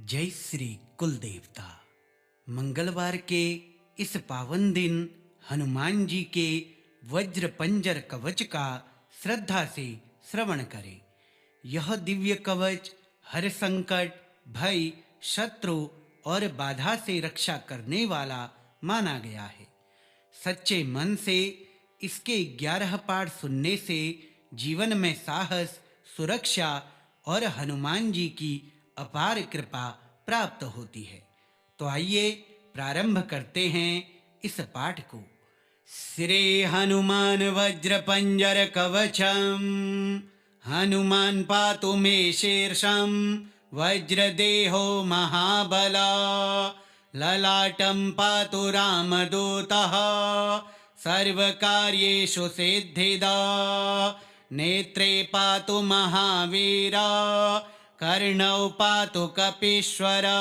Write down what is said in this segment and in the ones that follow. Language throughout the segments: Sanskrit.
जय श्री कुल देवता। मंगलवार के इस पावन दिन हनुमान जी के वज्र पंजर कवच का श्रद्धा से श्रवण करें। यह दिव्य कवच हर संकट, भय, शत्रु और बाधा से रक्षा करने वाला माना गया है। सच्चे मन से इसके 11 पाठ सुनने से जीवन में साहस, सुरक्षा और हनुमान जी की अपार कृपा प्राप्त होती है। तो आइए प्रारंभ करते हैं इस पाठ को। श्री हनुमान वज्र पंजर कवचम, हनुमान पातु मे शीर्षम, वज्रदेहो महाबला, ललाटं पातु रामदूतः, सर्वकार्येषु सिद्धिदा, नेत्रे पातु महावीरा, कर्णौ पातु कपीश्वरा,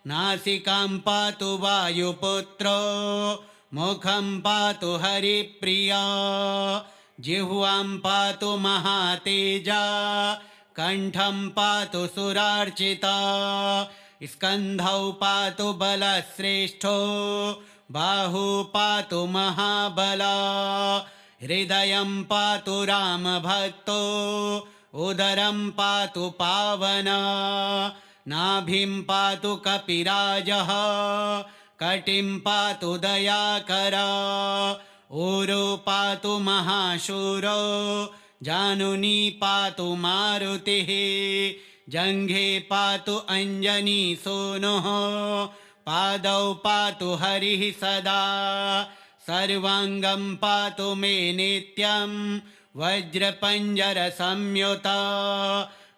नासिकां पातु वायुपुत्रो, मुखं पातु हरिप्रिया, जिह्वां पातु महातेजा, कंठं पातु सुरार्चिता, स्कन्धौ पातु बलश्रेष्ठो, बाहु पातु महाबला, हृदयं पातु रामभक्तो, उदरं पातु पावना, नाभिं पातु कपिराजः, कटिं पातु दयाकरा, ऊरो पातु महाशूरो, जानुनी पातु मारुतिः, जङ्घे पातु अञ्जनीसूनुः, पादौ पातु हरिः सदा, सर्वाङ्गं पातु मे नित्यं, वज्रपंजर संयुता,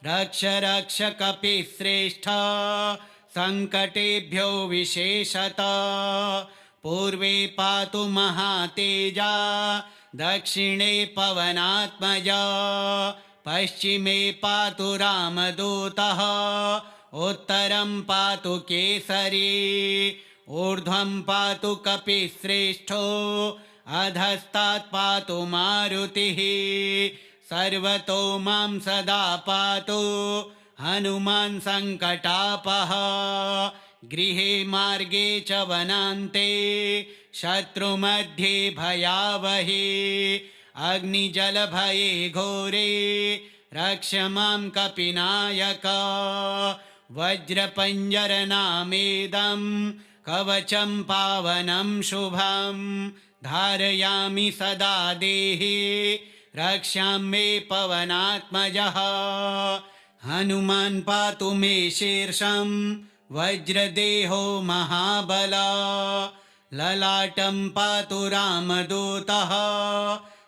रक्ष रक्ष कपिश्रेष्ठ, संकटेभ्यो विशेषतः, पूर्वे पातु महातेजा, दक्षिणे पवनात्मजा, पश्चिमे पातु रामदूतः, उत्तरं पातु केसरी, ऊर्ध्वं पातु कपिश्रेष्ठो, अधस्तात् पातु मारुतिः, सर्वतो मां सदा पातु हनुमान् संकटापः, गृहे मार्गे च वनान्ते, शत्रुमध्ये भयावहे, अग्निजलभये घोरे, रक्ष मां कपिनायक, वज्रपञ्जरनामेदं कवचं पावनं शुभं, धारयामि सदा देहे, रक्षां मे पवनात्मजः, हनुमान् पातु मे शीर्षं, वज्रदेहो महाबला, ललाटं पातु रामदूतः,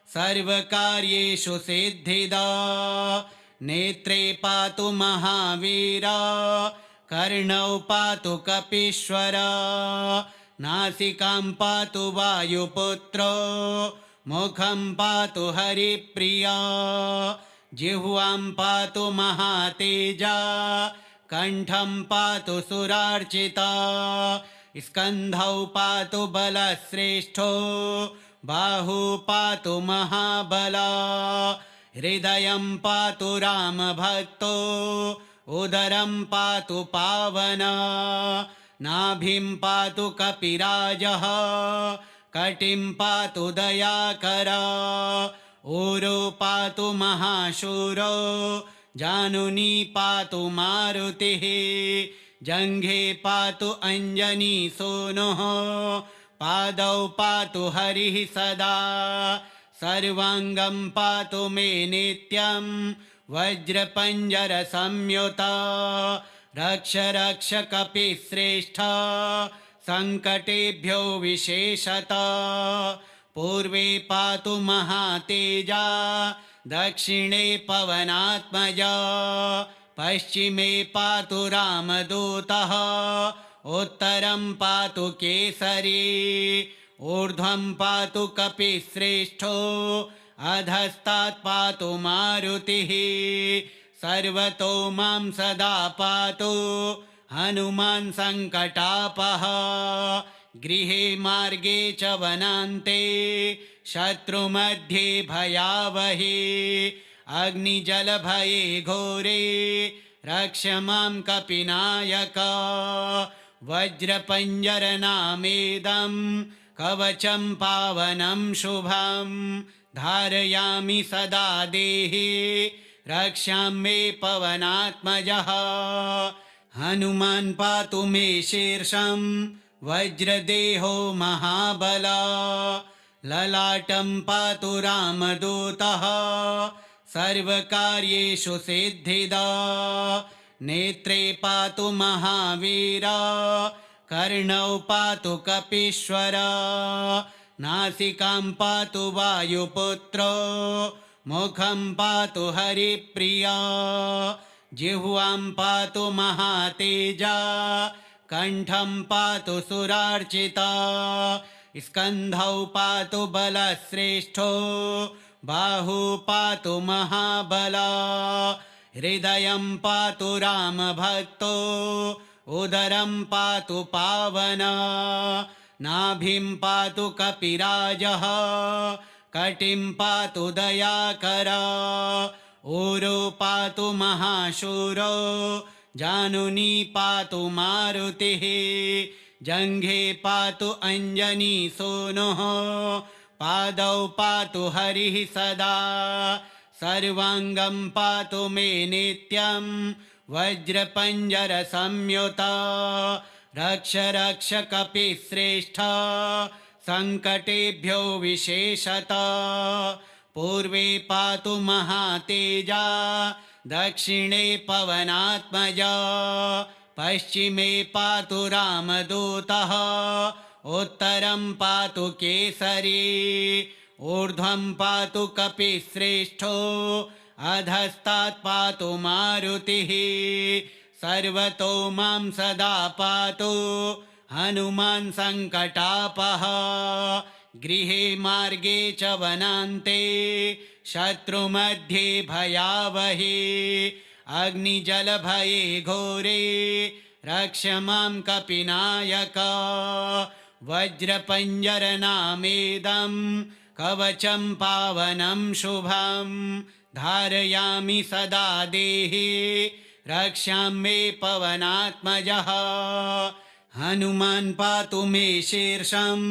सर्वकार्येषु सिद्धिदा, नेत्रे पातु महावीरा, कर्णौ पातु कपीश्वरा, नासिकां पातु वायुपुत्रो, मुखं पातु हरिप्रिया, जिह्वां पातु महातेजा, कंठं पातु सुरार्चिता, स्कन्धौ पातु बलश्रेष्ठो, बाहु पातु महाबला, हृदयं पातु रामभक्तो, उदरं पातु पावना, नाभिं पातु कपिराजः, कटिं पातु दयाकरा, ऊरो पातु महाशूरो, जानुनी पातु मारुतिः, जङ्घे पातु अञ्जनीसूनुः, पादौ पातु हरिः सदा, सर्वाङ्गं पातु मे नित्यं, वज्रपञ्जर संयुता, रक्ष रक्ष कपिश्रेष्ठ, संकटेभ्यो विशेषतः, पूर्वे पातु महातेजा, दक्षिणे पवनात्मजा, पश्चिमे पातु रामदूतः, उत्तरं पातु केसरी, ऊर्ध्वं पातु कपिश्रेष्ठो, अधस्तात् पातु मारुतिः, सर्वतो मां सदा पातु हनुमान् संकटापः, गृहे मार्गे च वनान्ते, शत्रुमध्ये भयावहे, अग्निजलभये घोरे, रक्ष मां कपिनायक वज्रपञ्जरनामेदं कवचं पावनं शुभं धारयामि सदा देहे रक्षां मे पवनात्मजः हनुमान् पातु मे शीर्षं वज्रदेहो महाबला ललाटं पातु रामदूतः सर्वकार्येषु सिद्धिदा नेत्रे पातु महावीरा कर्णौ पातु कपीश्वरा नासिकां पातु वायुपुत्रो मुखं पातु हरिप्रिया जिह्वां पातु महातेजा कण्ठं पातु सुरार्चिता स्कन्धौ पातु बलश्रेष्ठो बाहू पातु महाबला हृदयं पातु रामभक्तो उदरं पातु पावना नाभिं पातु कपिराजः कटिं पातु दयाकरा ऊरो पातु महाशूरो जानुनी पातु मारुतिः जङ्घे पातु अञ्जनीसूनुः पादौ पातु हरिः सदा सर्वाङ्गं पातु मे नित्यं वज्रपञ्जरसंयुता रक्ष रक्ष कपिश्रेष्ठ सङ्कटेभ्यो विशेषतः पूर्वे पातु महातेजा दक्षिणे पवनात्मजा पश्चिमे पातु रामदूतः उत्तरं पातु केसरी ऊर्ध्वं पातु कपिश्रेष्ठो अधस्तात् पातु मारुतिः सर्वतो मां सदा पातु हनुमान् सङ्कटापः गृहे मार्गे च वनान्ते शत्रुमध्ये भयावहे अग्निजलभये घोरे रक्ष मां कपिनायक वज्रपञ्जरनामेदं कवचं पावनं शुभं धारयामि सदा देहे रक्षां मे पवनात्मजः हनुमान् पातु मे शीर्षं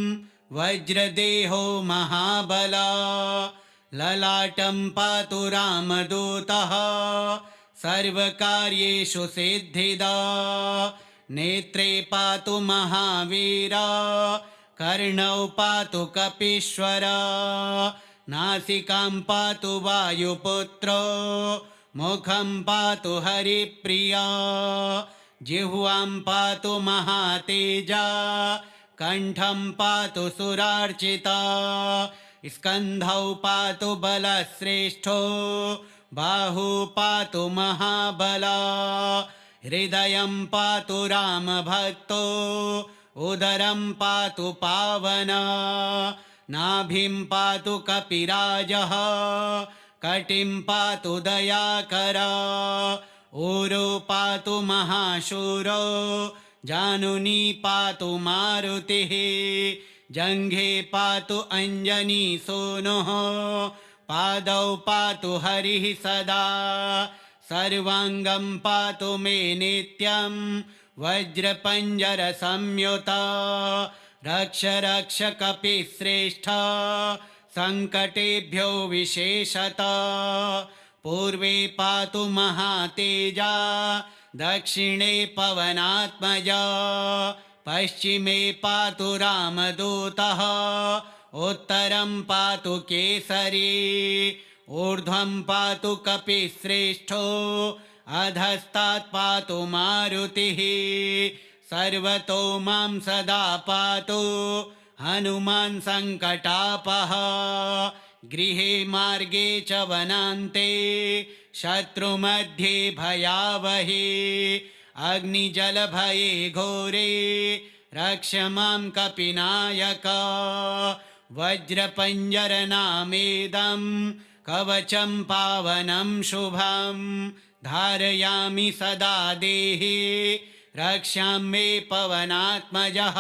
वज्रदेहो महाबला ललाटं पातु रामदूतः सर्वकार्येषु सिद्धिदा नेत्रे पातु महावीरा कर्णौ पातु कपीश्वरा नासिकां पातु वायुपुत्रो मुखं पातु हरिप्रिया जिह्वां पातु महातेजा कण्ठं पातु सुरार्चिता स्कन्धौ पातु बलश्रेष्ठो बाहू पातु महाबला हृदयं पातु रामभक्तो उदरं पातु पावना नाभिं पातु कपिराजः कटिं पातु दयाकरा ऊरो पातु महाशूरो जानुनी पातु मारुतिः जङ्घे पातु अञ्जनीसूनुः पादौ पातु हरिः सदा सर्वाङ्गं पातु मे नित्यं वज्रपञ्जरसंयुता रक्ष रक्ष कपिश्रेष्ठ सङ्कटेभ्यो विशेषतः पूर्वे पातु महातेजा दक्षिणे पवनात्मजा पश्चिमे पातु रामदूतः उत्तरं पातु केसरी ऊर्ध्वं पातु कपिश्रेष्ठो अधस्तात् पातु मारुतिः सर्वतो मां सदा पातु हनुमान् सङ्कटापः गृहे मार्गे च वनान्ते शत्रुमध्ये भयावहे अग्निजलभये घोरे रक्ष मां कपिनायक वज्रपञ्जरनामेदं कवचं पावनं शुभं धारयामि सदा देहे रक्षां मे पवनात्मजः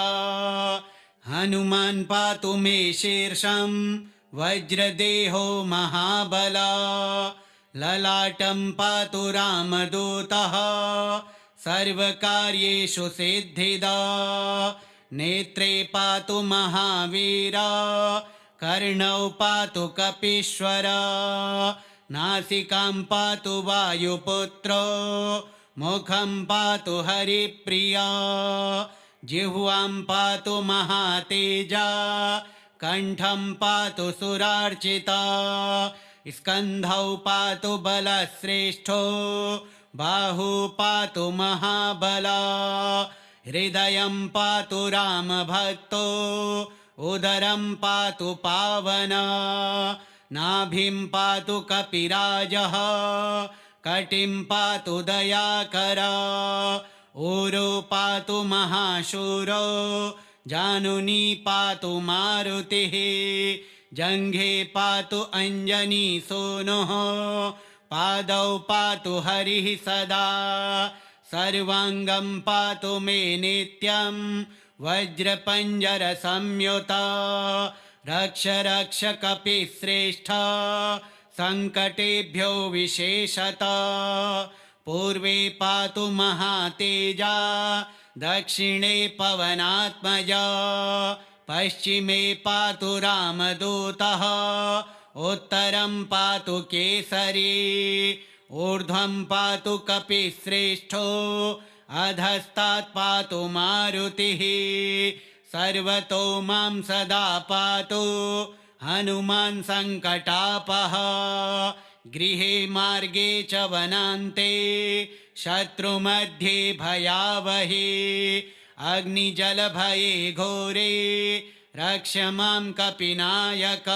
हनुमान् पातु मे शीर्षं वज्रदेहो महाबला ललाटं पातु रामदूतः सर्वकार्येषु सिद्धिदा नेत्रे पातु महावीरा कर्णौ पातु कपीश्वरा नासिकां पातु वायुपुत्रो मुखं पातु हरिप्रिया जिह्वां पातु महातेजा कंठं पातु सुरार्चिता स्कन्धौ पातु बलश्रेष्ठो बाहू पातु महाबला हृदयं पातु रामभक्तो उदरं पातु पावना नाभिं पातु कपिराजः कटिं पातु दयाकरा ऊरो पातु महाशूरो जानुनी पातु मारुतिः जङ्घे पातु अञ्जनीसूनुः पादौ पातु हरिः सदा सर्वाङ्गं पातु मे नित्यं वज्रपञ्जरसंयुता रक्ष रक्ष कपिश्रेष्ठ सङ्कटेभ्यो विशेषतः पूर्वे पातु महातेजा दक्षिणे पवनात्मजा पश्चिमे पातु रामदूतः उत्तरं पातु केसरी ऊर्ध्वं पातु कपिश्रेष्ठो अधस्तात् पातु मारुतिः सर्वतो मां सदा पातु हनुमान् सङ्कटापः गृहे मार्गे च वनान्ते शत्रुमध्ये भयावहे अग्निजलभये घोरे रक्ष मां कपिनायक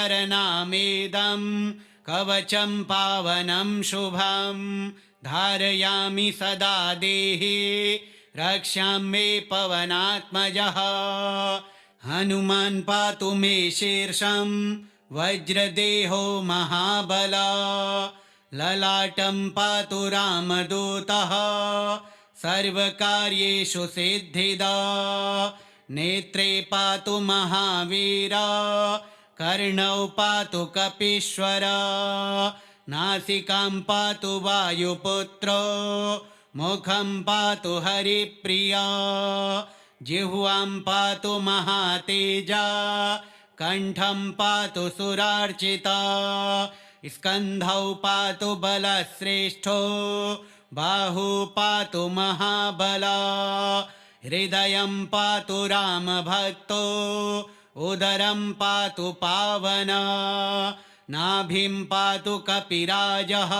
वज्रपञ्जरनामेदं कवचं पावनं शुभं धारयामि सदा देहे रक्षां मे पवनात्मजः हनुमान् पातु मे शीर्षं वज्रदेहो महाबला ललाटं पातु रामदूतः सर्वकार्येषु सिद्धिदा नेत्रे पातु महावीरा कर्णौ पातु कपीश्वरा नासिकां पातु वायुपुत्रो मुखं पातु हरिप्रिया जिह्वां पातु महातेजा कंठं पातु सुरार्चिता स्कन्धौ पातु बलश्रेष्ठो बाहू पातु महाबला हृदयं पातु रामभक्तो उदरं पातु पावना नाभिं पातु कपिराजः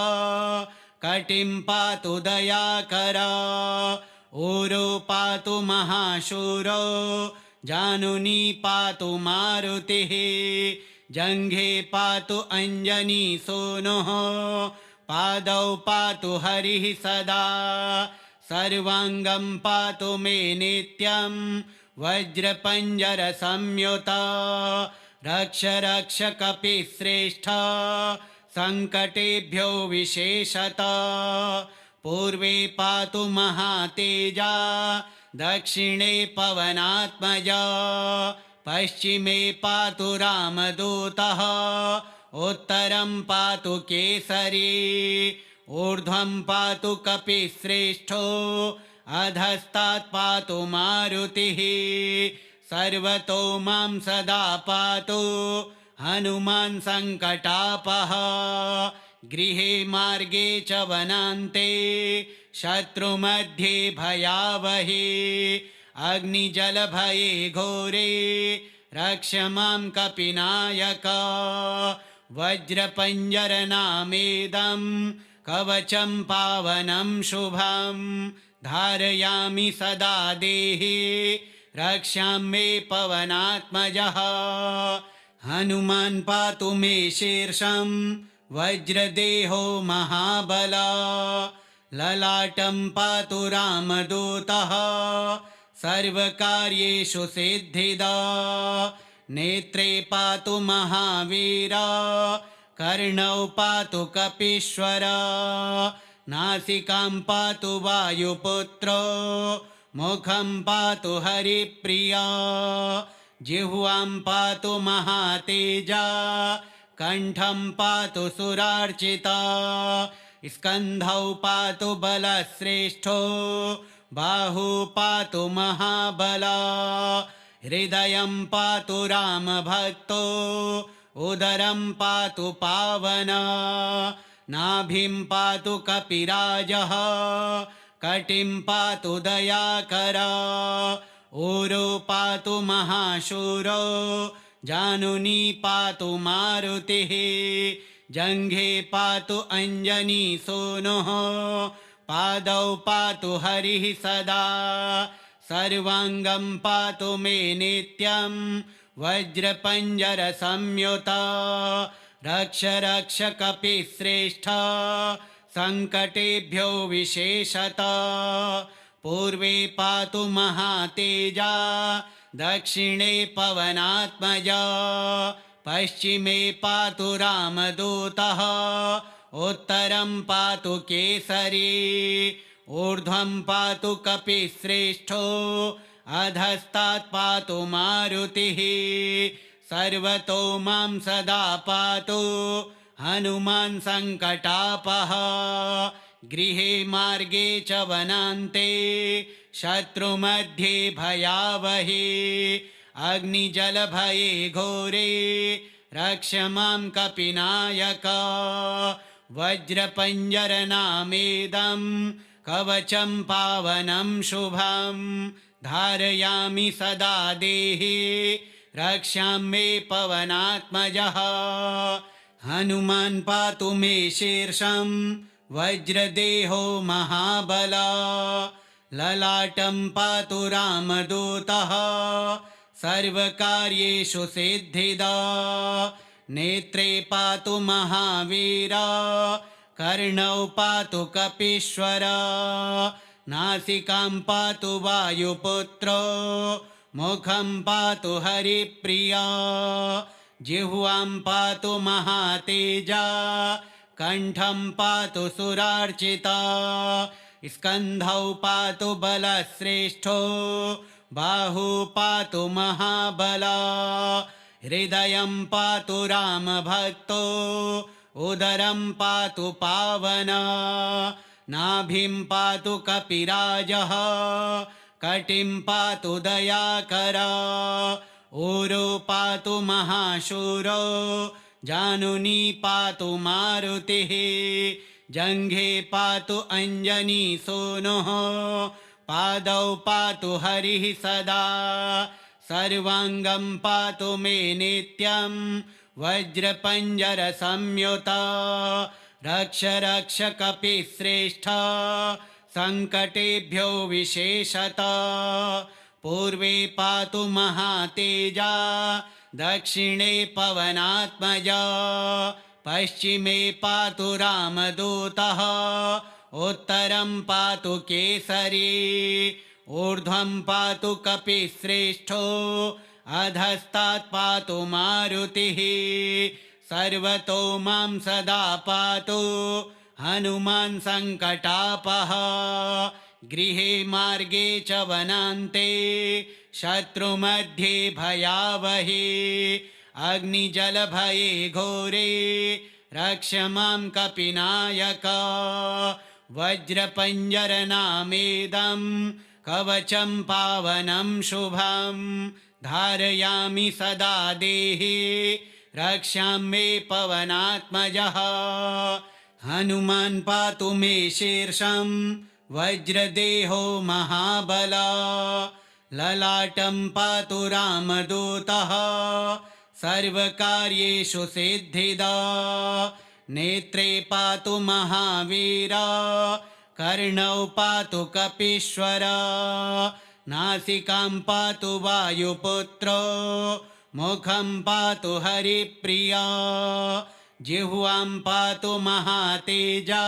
कटिं पातु दयाकरा ऊरो पातु महाशूरो जानुनी पातु मारुतिः जङ्घे पातु अञ्जनीसूनुः पादौ पातु हरिः सदा सर्वाङ्गं पातु मे नित्यं वज्रपञ्जरसंयुता रक्ष रक्ष कपिश्रेष्ठ सङ्कटेभ्यो विशेषतः पूर्वे पातु महातेजा दक्षिणे पवनात्मजा पश्चिमे पातु रामदूतः उत्तरं पातु केसरी ऊर्ध्वं पातु कपिश्रेष्ठो अधस्तात् पातु मारुतिः सर्वतो मां सदा पातु हनुमान् सङ्कटापः गृहे मार्गे च वनान्ते शत्रुमध्ये भयावहे अग्निजलभये घोरे रक्ष मां कपिनायक वज्रपञ्जरनामेदं कवचं पावनं शुभं धारयामि सदा देहे रक्षां मे पवनात्मजः हनुमान् पातु मे शीर्षं वज्रदेहो महाबला ललाटं पातु रामदूतः सर्वकार्येषु सिद्धिदा नेत्रे पातु महावीरा कर्णौ पातु कपीश्वरा नासिकां पातु वायुपुत्रो मुखं पातु हरिप्रिया जिह्वां पातु महातेजा कण्ठं पातु सुरार्चिता स्कन्धौ पातु बलश्रेष्ठो बाहु पातु महाबला हृदयं पातु रामभक्तो उदरं पातु पावना नाभिं पातु कपिराजः कटिं पातु दयाकरा ऊरो पातु महाशूरो जानुनी पातु मारुतिः जङ्घे पातु अञ्जनीसूनुः पादौ पातु हरिः सदा सर्वाङ्गं पातु मे नित्यं वज्रपञ्जरसंयुता रक्ष रक्ष कपिश्रेष्ठ सङ्कटेभ्यो विशेषतः पूर्वे पातु महातेजा दक्षिणे पवनात्मजा पश्चिमे पातु रामदूतः उत्तरं पातु केसरी ऊर्ध्वं पातु कपिश्रेष्ठो अधस्तात् पातु मारुतिः सर्वतो मां सदा पातु हनुमान् सङ्कटापः गृहे मार्गे च वनान्ते शत्रुमध्ये भयावहे अग्निजलभये घोरे रक्ष मां कपिनायक वज्रपञ्जरनामेदं कवचं पावनं शुभं धारयामि सदा देहे रक्षां मे पवनात्मजः हनुमान् पातु मे शीर्षं वज्रदेहो महाबला ललाटं पातु रामदूतः सर्वकार्येषु सिद्धिदा नेत्रे पातु महावीरा कर्णौ पातु कपीश्वरा नासिकां पातु वायुपुत्रो मुखं पातु हरिप्रिया जिह्वां पातु महातेजा कण्ठं पातु सुरार्चिता स्कन्धौ पातु बलश्रेष्ठो बाहु पातु महाबला हृदयं पातु रामभक्तो उदरं पातु पावना नाभिं पातु कपिराजः कटिं पातु दयाकरा ऊरो पातु महाशूरो जानुनी पातु मारुतिः जङ्घे पातु अञ्जनीसूनुः पादौ पातु हरिः सदा सर्वाङ्गं पातु मे नित्यं वज्रपञ्जरसंयुता रक्ष रक्ष कपिश्रेष्ठ सङ्कटेभ्यो विशेषतः पूर्वे पातु महातेजा दक्षिणे पवनात्मजा पश्चिमे पातु रामदूतः उत्तरं पातु केसरी ऊर्ध्वं पातु कपिश्रेष्ठो अधस्तात् पातु मारुतिः सर्वतो मां सदा पातु हनुमान् सङ्कटापः गृहे मार्गे च वनान्ते शत्रुमध्ये भयावहे अग्निजलभये घोरे रक्ष मां कपिनायक वज्रपञ्जरनामेदं कवचं पावनं शुभं धारयामि सदा देहे रक्षां मे पवनात्मजः हनुमान् पातु मे शीर्षं वज्रदेहो महाबला ललाटं पातु रामदूतः सर्वकार्येषु सिद्धिदा नेत्रे पातु महावीरा कर्णौ पातु कपीश्वरा नासिकां पातु वायुपुत्रो मुखं पातु हरिप्रिया जिह्वां पातु महातेजा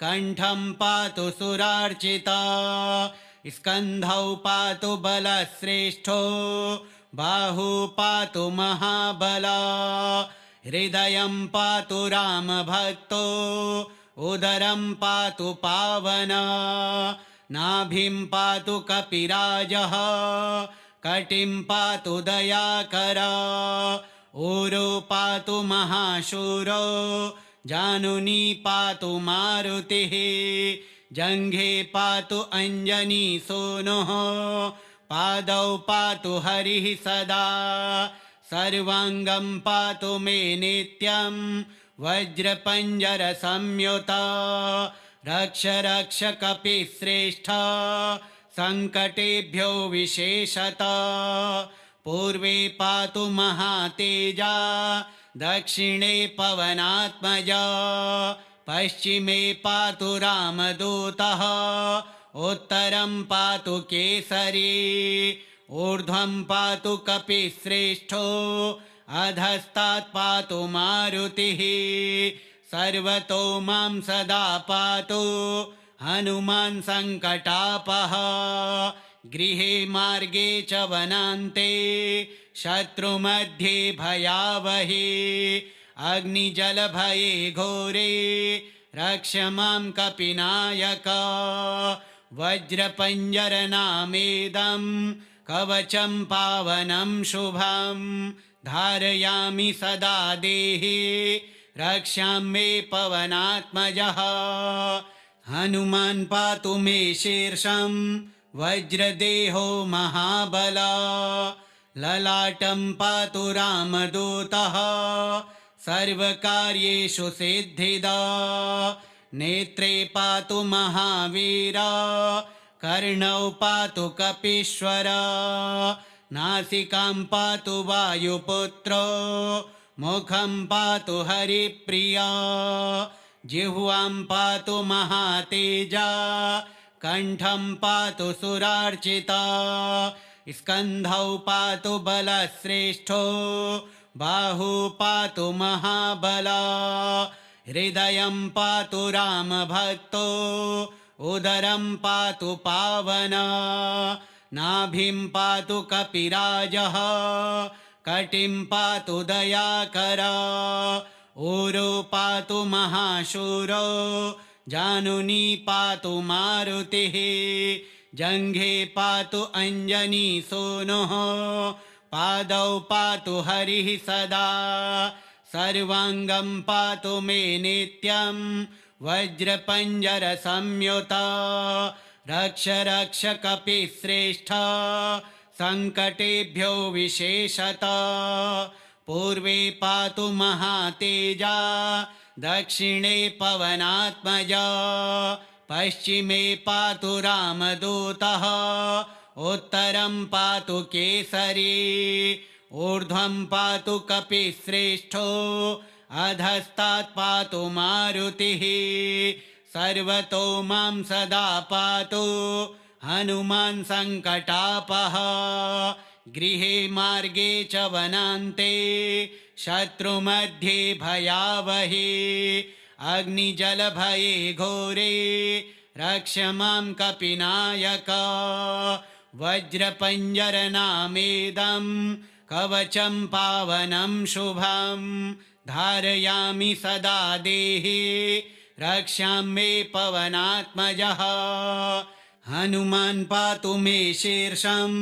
कण्ठं पातु सुरार्चिता स्कन्धौ पातु बलश्रेष्ठो बाहु पातु महाबला हृदयं पातु रामभक्तो उदरं पातु पावना नाभिं पातु कपिराजः कटिं पातु दयाकरा ऊरो पातु महाशूरो जानुनी पातु मारुतिः जङ्घे पातु अञ्जनी सूनुः पादौ पातु हरिः सदा सर्वाङ्गं पातु मे नित्यं वज्रपञ्जरसंयुता रक्ष रक्ष कपिश्रेष्ठ सङ्कटेभ्यो विशेषतः पूर्वे पातु महातेजा दक्षिणे पवनात्मजा पश्चिमे पातु रामदूतः उत्तरं पातु केसरी ऊर्ध्वं पातु कपिश्रेष्ठो अधस्तात् पातु मारुतिः सर्वतो मां सदा पातु हनुमान् सङ्कटापः गृहे मार्गे च वनान्ते शत्रुमध्ये भयावहे अग्निजलभये घोरे रक्ष मां कपिनायक वज्रपञ्जरनामेदं कवचं पावनं शुभं धारयामि सदा देहे रक्षां मे पवनात्मजः हनुमान् पातु मे शीर्षं वज्रदेहो महाबला ललाटं पातु रामदूतः सर्वकार्येषु सिद्धिदा नेत्रे पातु महावीरा कर्णौ पातु कपीश्वर नासिकां पातु वायुपुत्रो मुखं पातु हरिप्रिया जिह्वां पातु महातेजा कण्ठं पातु सुरार्चिता स्कन्धौ पातु बलश्रेष्ठो बाहू पातु महाबला हृदयं पातु रामभक्तो उदरं पातु पावना नाभिं पातु कपिराजः कटिं पातु दयाकरा ऊरो पातु महाशूरो जानुनी पातु मारुतिः जङ्घे पातु अञ्जनी सूनुः पादौ पातु हरिः सदा सर्वाङ्गं पातु मे नित्यं वज्रपञ्जरसंयुता रक्ष रक्ष कपिश्रेष्ठ सङ्कटेभ्यो विशेषतः पूर्वे पातु महातेजा दक्षिणे पवनात्मजा पश्चिमे पातु रामदूतः उत्तरं पातु केसरी ऊर्ध्वं पातु कपिश्रेष्ठो अधस्तात् पातु मारुतिः सर्वतो मां सदा पातु हनुमान् सङ्कटापः गृहे मार्गे च वनान्ते शत्रुमध्ये भयावहे अग्निजलभये घोरे रक्ष मां कपिनायक वज्रपञ्जरनामेदं कवचं पावनं शुभं धारयामि सदा देहे रक्षां मे पवनात्मजः हनुमान् पातु मे शीर्षं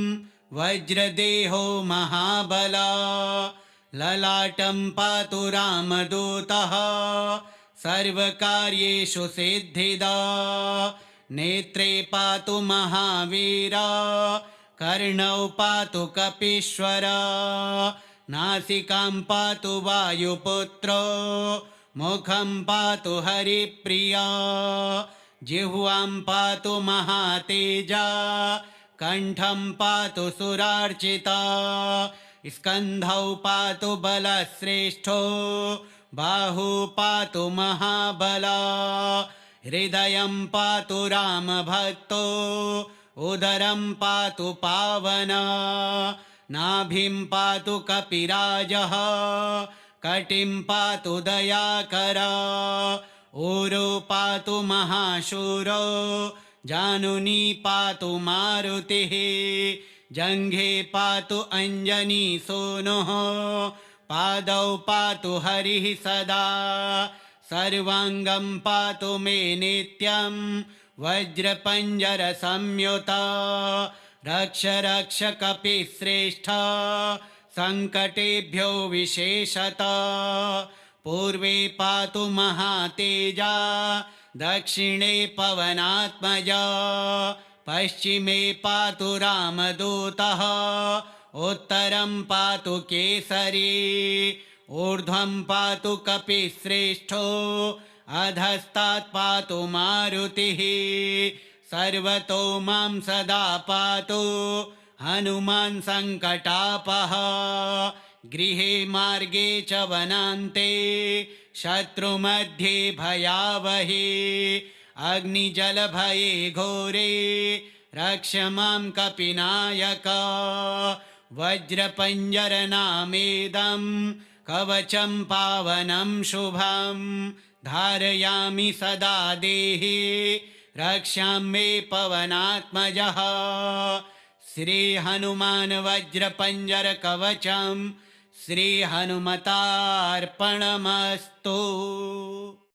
वज्रदेहो महाबला ललाटं पातु रामदूतः सर्वकार्येषु सिद्धिदा नेत्रे पातु महावीरा कर्णौ पातु कपीश्वर नासिकां पातु वायुपुत्रो मुखं पातु हरिप्रिया जिह्वां पातु महातेजा कण्ठं पातु सुरार्चिता स्कन्धौ पातु बलश्रेष्ठो बाहू पातु महाबला हृदयं पातु रामभक्तो उदरं पातु पावना नाभिं पातु कपिराजः कटिं पातु दयाकरा ऊरो पातु महाशूरो जानुनी पातु मारुतिः जङ्घे पातु अञ्जनी सूनुः पादौ पातु हरिः सदा सर्वाङ्गं पातु मे नित्यं वज्रपञ्जरसंयुता रक्ष रक्ष कपिश्रेष्ठ संकटेभ्यो विशेषतः पूर्वे पातु महातेजा दक्षिणे पवनात्मजा पश्चिमे पातु रामदूतः उत्तरं पातु केसरी ऊर्ध्वं पातु कपिश्रेष्ठो अधस्तात् पातु मारुतिः सर्वतो मां सदा पातु हनुमान् सङ्कटापः गृहे मार्गे च वनान्ते शत्रुमध्ये भयावहे अग्निजलभये घोरे रक्ष मां कपिनायक वज्रपञ्जरनामेदं कवचं पावनं शुभं धारयामि सदा देहे रक्षां मे पवनात्मजः श्रीहनुमान वज्रपञ्जर कवचं श्रीहनुमतार्पणमस्तु।